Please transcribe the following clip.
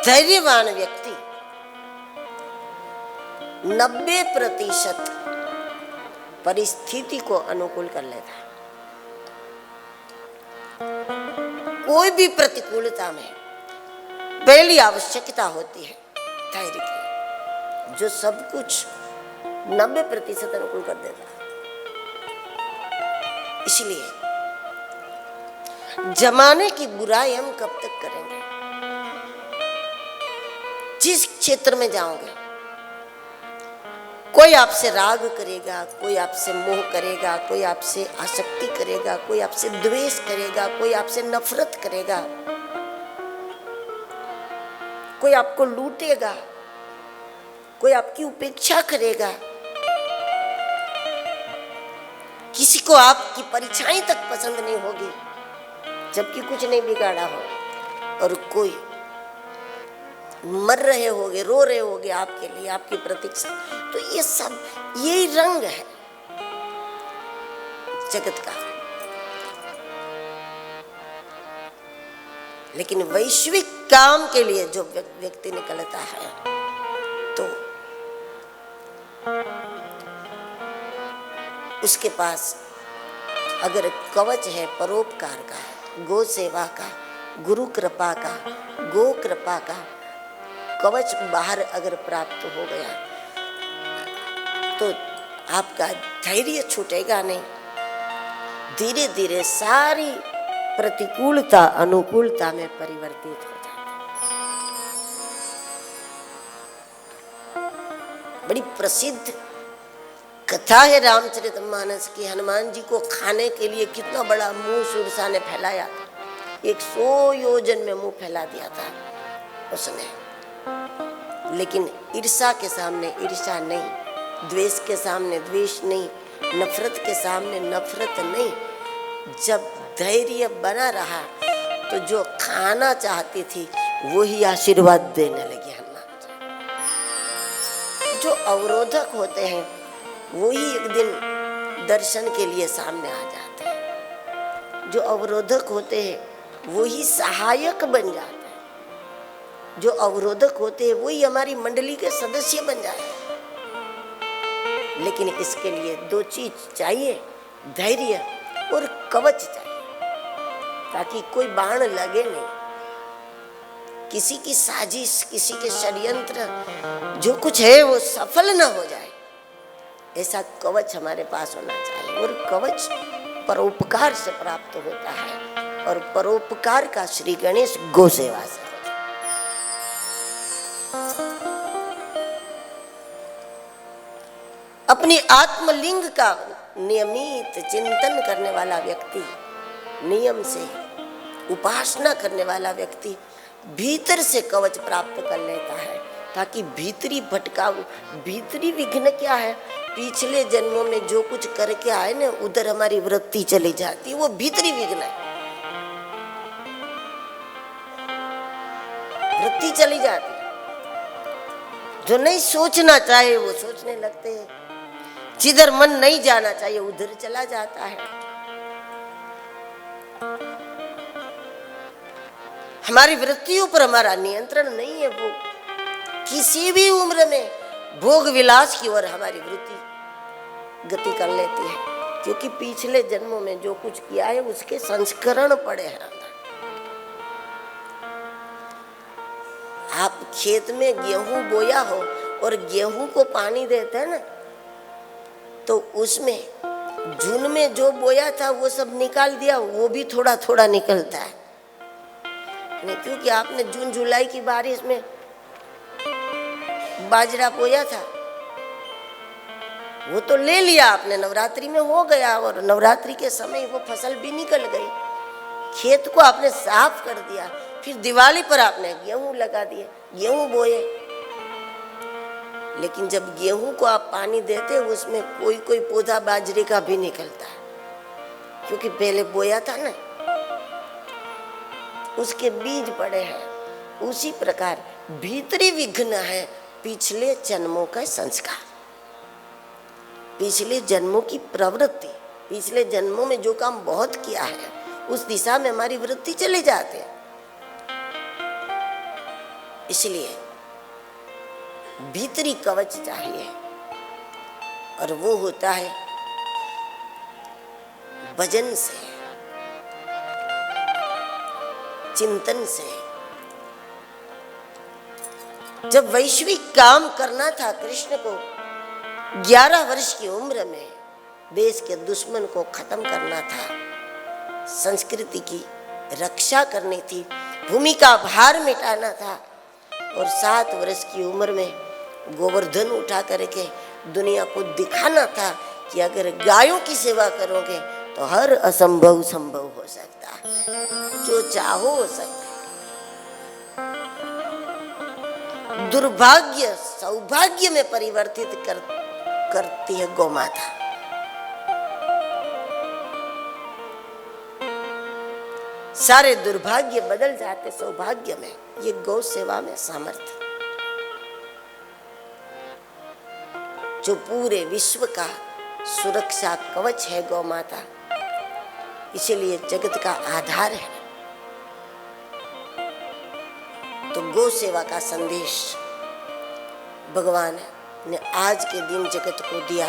धैर्यवान व्यक्ति 90% परिस्थिति को अनुकूल कर लेता है। कोई भी प्रतिकूलता में पहली आवश्यकता होती है धैर्य की, जो सब कुछ 90% अनुकूल कर देता है। इसलिए जमाने की बुराई हम कब तक करेंगे? जिस क्षेत्र में जाओगे, कोई आपसे राग करेगा, कोई आपसे मोह करेगा, कोई आपसे आसक्ति करेगा, कोई आपसे द्वेष करेगा, कोई आपसे नफरत करेगा, कोई आपको लूटेगा, कोई आपकी उपेक्षा करेगा, किसी को आपकी परछाई तक पसंद नहीं होगी जबकि कुछ नहीं बिगाड़ा हो, और कोई मर रहे होगे, रो रहे होगे आपके लिए, आपकी प्रतीक्षा। तो ये सब यही रंग है जगत का। लेकिन वैश्विक काम के लिए जो व्यक्ति निकलता है, तो उसके पास अगर कवच है परोपकार का, गो सेवा का, गुरु कृपा का, गो कृपा का कवच बाहर अगर प्राप्त हो गया, तो आपका धैर्य छूटेगा नहीं। धीरे धीरे सारी प्रतिकूलता अनुकूलता में परिवर्तित हो जाती है। बड़ी प्रसिद्ध कथा है रामचरितमानस की। हनुमान जी को खाने के लिए कितना बड़ा मुंह सुरसा ने फैलाया था, 100 योजन में मुंह फैला दिया था उसने। लेकिन ईर्ष्या के सामने ईर्ष्या नहीं, द्वेष के सामने द्वेष नहीं, नफरत के सामने नफरत नहीं। जब धैर्य बना रहा तो जो खाना चाहती थी वही आशीर्वाद देने लगी हनुमान जी। जो अवरोधक होते हैं वही एक दिन दर्शन के लिए सामने आ जाते हैं। जो अवरोधक होते हैं वही सहायक बन जाते हैं। जो अवरोधक होते हैं वही हमारी मंडली के सदस्य बन जाते हैं। लेकिन इसके लिए 2 चीज चाहिए, धैर्य और कवच चाहिए, ताकि कोई बाण लगे नहीं, किसी की साजिश, किसी के षड्यंत्र, जो कुछ है वो सफल ना हो जाए। ऐसा कवच हमारे पास होना चाहिए। और कवच परोपकार से प्राप्त होता है, और परोपकार का श्री गणेश गो सेवा से। अपनी आत्मलिंग का नियमित चिंतन करने वाला व्यक्ति, नियम से उपासना करने वाला व्यक्ति भीतर से कवच प्राप्त कर लेता है, ताकि भीतरी भटकाव, भीतरी विघ्न क्या है, पिछले जन्मों में जो कुछ करके आए ना, उधर हमारी वृत्ति चली जाती है, वो भीतरी विघ्न है। वृत्ति चली जाती है, जो नहीं सोचना चाहे वो सोचने लगते हैं, जिधर मन नहीं जाना चाहिए उधर चला जाता है। हमारी वृत्तियों पर हमारा नियंत्रण नहीं है। वो किसी भी उम्र में भोग विलास की ओर हमारी वृत्ति गति कर लेती है, क्योंकि पिछले जन्मों में जो कुछ किया है उसके संस्करण पड़े हैं। आप खेत में गेहूं बोया हो और गेहूं को पानी देते हैं ना, तो उसमें जून में जो बोया था वो सब निकाल दिया, वो भी थोड़ा थोड़ा निकलता है नहीं, क्योंकि आपने जून जुलाई की बारिश में बाजरा बोया था, वो तो ले लिया आपने, नवरात्रि में हो गया, और नवरात्रि के समय वो फसल भी निकल गई। खेत को आपने साफ कर दिया, फिर दिवाली पर आपने गेहूं लगा दिए, गेहूं बोए। लेकिन जब गेहूं को आप पानी देते उसमें कोई कोई पौधा बाजरे का भी निकलता है, क्योंकि पहले बोया था ना, उसके बीज पड़े हैं। उसी प्रकार भीतरी विघ्न है पिछले जन्मों का संस्कार, पिछले जन्मों की प्रवृत्ति, पिछले जन्मों में जो काम बहुत किया है उस दिशा में हमारी वृत्ति चले जाते हैं। इसलिए भीतरी कवच चाहिए और वो होता है भजन से, चिंतन से। जब वैश्विक काम करना था कृष्ण को, 11 वर्ष की उम्र में देश के दुश्मन को खत्म करना था, संस्कृति की रक्षा करनी थी, भूमि का भार मिटाना था, और 7 वर्ष की उम्र में गोवर्धन उठा करके दुनिया को दिखाना था कि अगर गायों की सेवा करोगे तो हर असंभव संभव हो सकता है, जो चाहो हो सकता है। दुर्भाग्य सौभाग्य में परिवर्तित करती है गौ माता। सारे दुर्भाग्य बदल जाते सौभाग्य में, ये गौ सेवा में सामर्थ्य जो पूरे विश्व का सुरक्षा कवच है गौ माता, इसीलिए जगत का आधार है। तो गौ सेवा का संदेश भगवान ने आज के दिन जगत को दिया।